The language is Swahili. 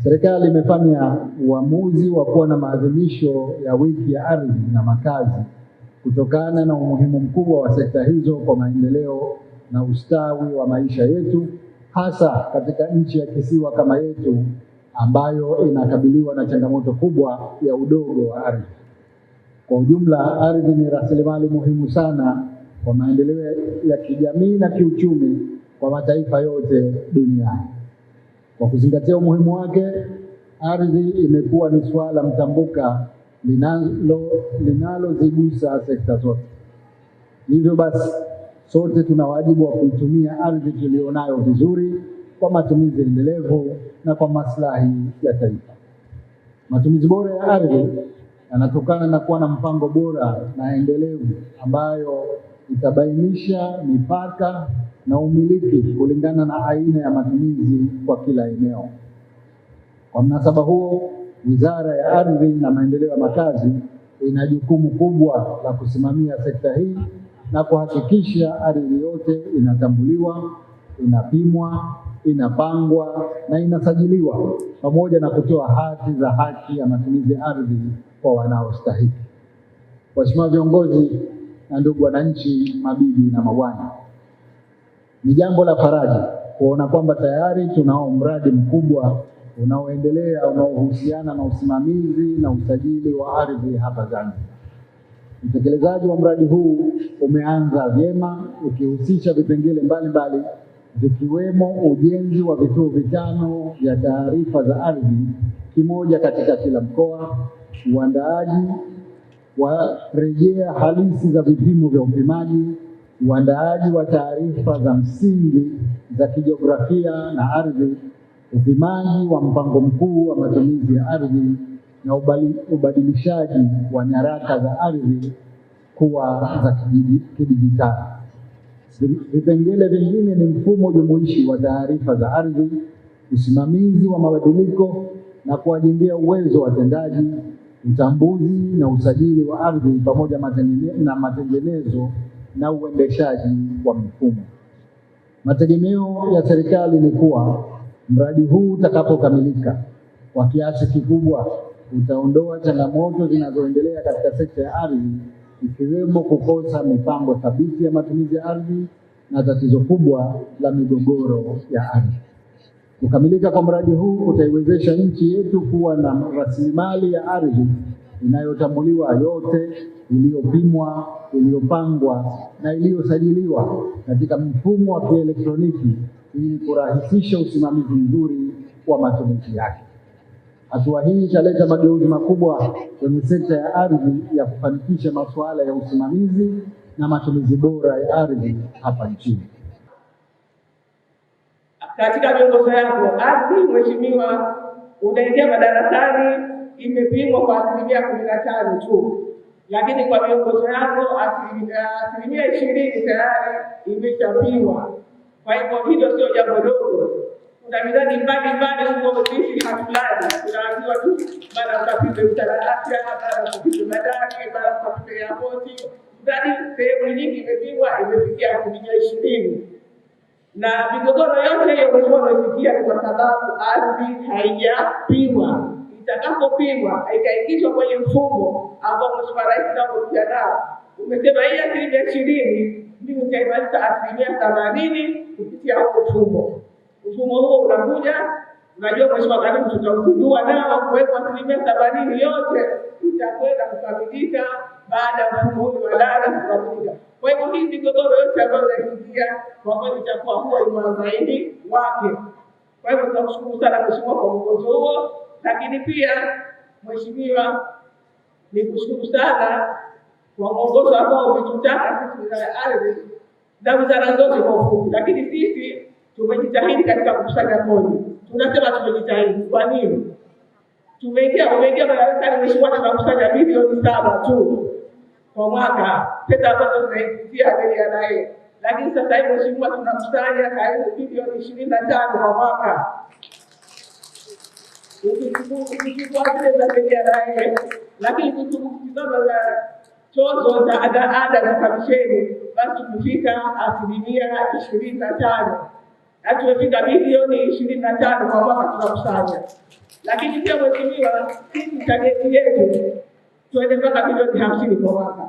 Serikali imefanya uamuzi wa kuwa na maadhimisho ya wiki ya ardhi na makazi kutokana na umuhimu mkubwa wa sekta hizo kwa maendeleo na ustawi wa maisha yetu, hasa katika nchi ya kisiwa kama yetu ambayo inakabiliwa na changamoto kubwa ya udogo wa ardhi. Kwa ujumla, ardhi ni rasilimali muhimu sana kwa maendeleo ya kijamii na kiuchumi kwa mataifa yote duniani. Kwa kuzingatia umuhimu wake, ardhi imekuwa ni suala mtambuka linalozigusa sekta zote. Hivyo basi, sote tuna wajibu wa kuitumia ardhi tulionayo vizuri kwa matumizi endelevu na kwa maslahi ya taifa. Matumizi bora ya ardhi yanatokana na kuwa na mpango bora na endelevu ambayo itabainisha mipaka na umiliki kulingana na aina ya matumizi kwa kila eneo. Kwa mnasaba huo, Wizara ya Ardhi na Maendeleo ya Makazi ina jukumu kubwa la kusimamia sekta hii na kuhakikisha ardhi yote inatambuliwa, inapimwa, inapangwa na inasajiliwa, pamoja na kutoa hati za haki ya matumizi ya ardhi kwa wanaostahili. Waheshimiwa viongozi na ndugu wananchi, mabibi na mabwana, ni jambo la faraja kuona kwamba tayari tunao mradi mkubwa unaoendelea unaohusiana na usimamizi na usajili wa ardhi hapa Zanzibar. Utekelezaji wa mradi huu umeanza vyema, ukihusisha vipengele mbalimbali vikiwemo ujenzi wa vituo 5 vya taarifa za ardhi, kimoja katika kila mkoa, uandaaji wa rejea halisi za vipimo vya upimaji, uandaaji wa taarifa za msingi za kijiografia na ardhi, upimaji wa mpango mkuu wa matumizi ya ardhi na ubadilishaji wa nyaraka za ardhi kuwa za kidijitali. Vipengele vingine ni mfumo jumuishi wa taarifa za ardhi, usimamizi wa mabadiliko na kuwajengea uwezo wa watendaji, utambuzi na usajili wa ardhi, pamoja na matengenezo na uendeshaji wa mifumo. Mategemeo ya serikali ni kuwa mradi huu utakapokamilika kwa kiasi kikubwa utaondoa changamoto zinazoendelea katika sekta ya ardhi, ikiwemo kukosa mipango thabiti ya matumizi ya ardhi na tatizo kubwa la migogoro ya ardhi. Kukamilika kwa mradi huu utaiwezesha nchi yetu kuwa na rasilimali ya ardhi inayotambuliwa yote, iliyopimwa, iliyopangwa na iliyosajiliwa katika mfumo wa kielektroniki ili kurahisisha usimamizi mzuri wa matumizi yake. Hatua hii italeta mageuzi makubwa kwenye sekta ya ardhi ya kufanikisha masuala ya usimamizi na matumizi bora ya ardhi hapa nchini. Katika miongozo yako, ardhi mheshimiwa, unaingia madarakani imepimwa kwa 15% tu, lakini kwa miongozo yako 20% tayari imeshapimwa. Kwa hivyo hilo sio jambo dogo. Kuna miradi mbalimbali huko sisi hatulali, tunaambiwa tu bana ukapime wizara ya afya, bana ukapime madaki, bana ukapime yapoti. Miradi sehemu nyingi imepimwa, imefikia 20%. Na migogoro yote hiyo imefikia ni kwa sababu ardhi haijapimwa. Itakapopimwa ikaingizwa kwenye mfumo ambao Mheshimiwa Rais anaokuja nao, umesema hii 20% ndio itaimaliza 80% kupitia huo mfumo. Mfumo huo unakuja, unajua Mheshimiwa Katibu, tutauzindua nao kuwekwa 80% yote itakwenda kukamilika baada ya mfumo huu wa ladha kukamilika. Kwa hivyo hii migogoro yote ambayo inaingia kwa kweli itakuwa huwa ni mwanzaidi wake. Kwa hivyo tunamshukuru sana Mheshimiwa kwa mwongozo huo, lakini pia Mheshimiwa ni kushukuru sana kwa mwongozo ambao umetutaka sisi Wizara ya Ardhi na wizara zote kwa ufupi, lakini sisi tumejitahidi katika kukusanya kodi. Tunasema tumejitahidi. Kwa nini? Umeingia madarakani Mheshimiwa, tunakusanya bilioni 7 tu kwa mwaka, pesa ambazo zinaingia NRA. Lakini sasa hivi Mheshimiwa, tunakusanya karibu bilioni 25 kwa mwaka. Ukichukua zile za NRA, lakini tukitazama za tozo za ada za kamisheni, basi tumefika 25%. Na tumefika bilioni 25 kwa mwaka tunakusanya. Lakini pia mheshimiwa, sisi target yetu tuende mpaka bilioni 50 kwa mwaka.